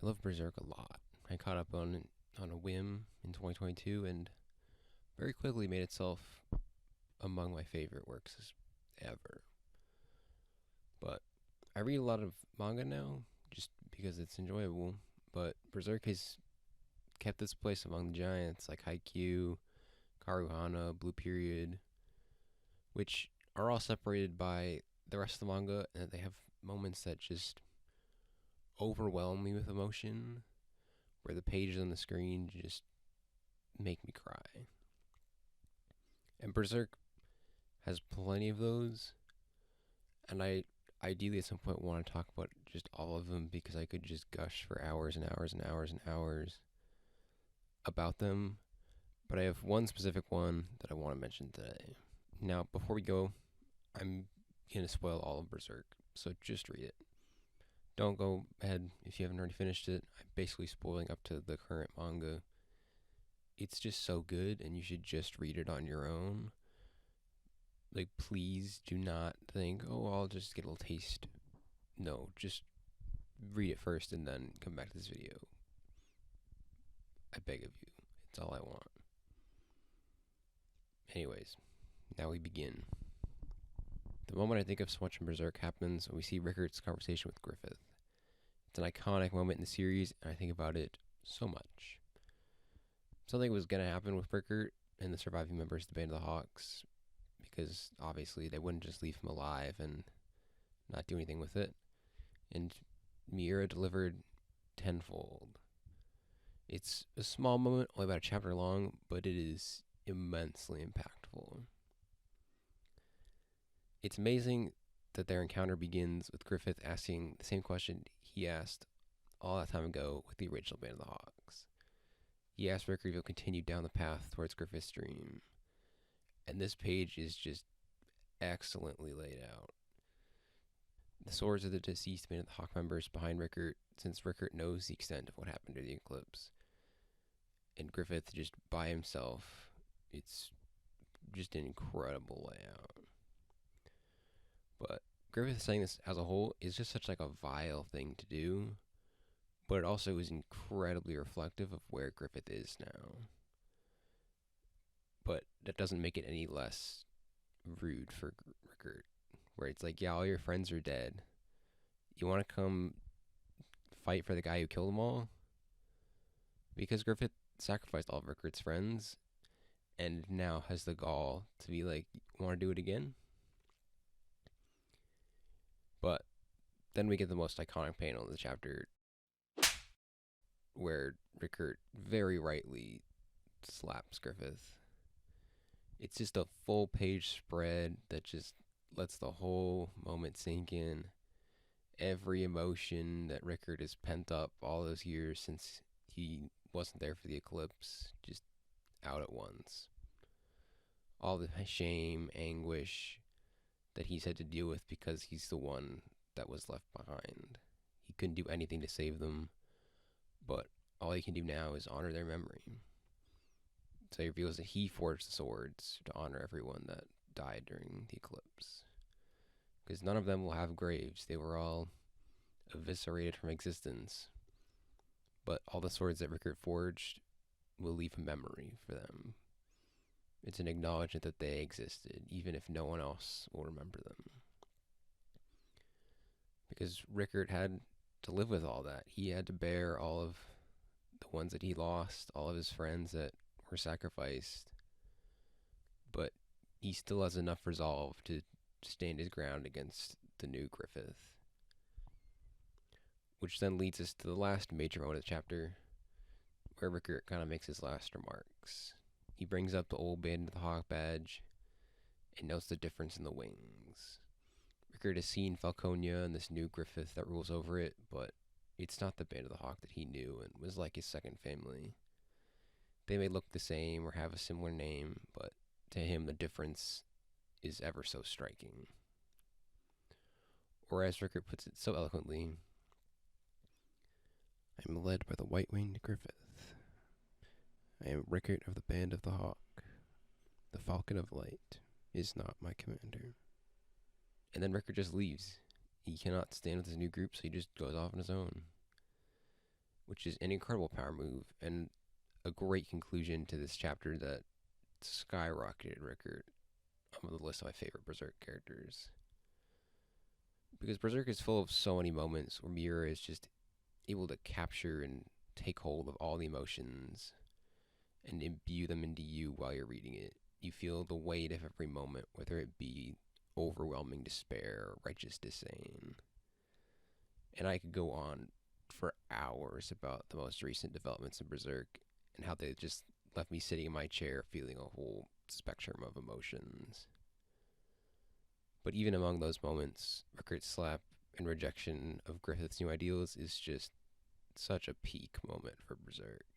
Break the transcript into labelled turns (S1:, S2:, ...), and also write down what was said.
S1: I love Berserk a lot. I caught up on a whim in 2022 and very quickly made itself among my favorite works ever. But I read a lot of manga now just because it's enjoyable. But Berserk has kept its place among the giants like Haikyuu, Karuhana, Blue Period, which are all separated by the rest of the manga, and they have moments that just overwhelm me with emotion, where the pages on the screen just make me cry. And Berserk has plenty of those, and I ideally at some point want to talk about just all of them because I could just gush for hours and hours and hours and hours about them. But I have one specific one that I want to mention today. Now, before we go, I'm going to spoil all of Berserk, so just read it. Don't go ahead if you haven't already finished it. I'm basically spoiling up to the current manga. It's just so good, and you should just read it on your own. Like, please do not think, oh, I'll just get a little taste. No, just read it first and then come back to this video. I beg of you. It's all I want. Anyways, now we begin. The moment I think of so much in Berserk happens when we see Rickard's conversation with Griffith. It's an iconic moment in the series, and I think about it so much. Something was going to happen with Rickard and the surviving members of the Band of the Hawks, because obviously they wouldn't just leave him alive and not do anything with it. And Miura delivered tenfold. It's a small moment, only about a chapter long, but it is immensely impactful. It's amazing that their encounter begins with Griffith asking the same question he asked all that time ago with the original Band of the Hawks. He asked Rickard if he'll continue down the path towards Griffith's dream. And this page is just excellently laid out. The swords of the deceased Band of the Hawk members behind Rickard, since Rickard knows the extent of what happened during the eclipse. And Griffith just by himself. It's just an incredible layout. But Griffith saying this as a whole is just such like a vile thing to do, but it also is incredibly reflective of where Griffith is now. But that doesn't make it any less rude for Rickard, where it's like, yeah, all your friends are dead. You want to come fight for the guy who killed them all? Because Griffith sacrificed all of Rickard's friends and now has the gall to be like, want to do it again? But then we get the most iconic panel of the chapter where Rickard very rightly slaps Griffith. It's just a full page spread that just lets the whole moment sink in. Every emotion that Rickard has pent up all those years since he wasn't there for the eclipse, just out at once. All the shame, anguish that he's had to deal with because he's the one that was left behind. He couldn't do anything to save them, but all he can do now is honor their memory. So he reveals that he forged the swords to honor everyone that died during the eclipse. Because none of them will have graves. They were all eviscerated from existence. But all the swords that Rickard forged will leave a memory for them. It's an acknowledgement that they existed, even if no one else will remember them. Because Rickard had to live with all that. He had to bear all of the ones that he lost, all of his friends that were sacrificed. But he still has enough resolve to stand his ground against the new Griffith. Which then leads us to the last major moment of the chapter, where Rickard kind of makes his last remarks. He brings up the old Band of the Hawk badge and notes the difference in the wings. Rickard has seen Falconia and this new Griffith that rules over it, but it's not the Band of the Hawk that he knew and was like his second family. They may look the same or have a similar name, but to him the difference is ever so striking. Or as Rickard puts it so eloquently, I am led by the white-winged Griffith. I am Rickard of the Band of the Hawk. The Falcon of Light is not my commander. And then Rickard just leaves. He cannot stand with his new group, so he just goes off on his own. which is an incredible power move and a great conclusion to this chapter that skyrocketed Rickard on the list of my favorite Berserk characters. Because Berserk is full of so many moments where Miura is just able to capture and take hold of all the emotions and imbue them into you while you're reading it. You feel the weight of every moment, whether it be overwhelming despair or righteous disdain. And I could go on for hours about the most recent developments in Berserk and how they just left me sitting in my chair feeling a whole spectrum of emotions. But even among those moments, Rickard's slap and rejection of Griffith's new ideals is just such a peak moment for Berserk.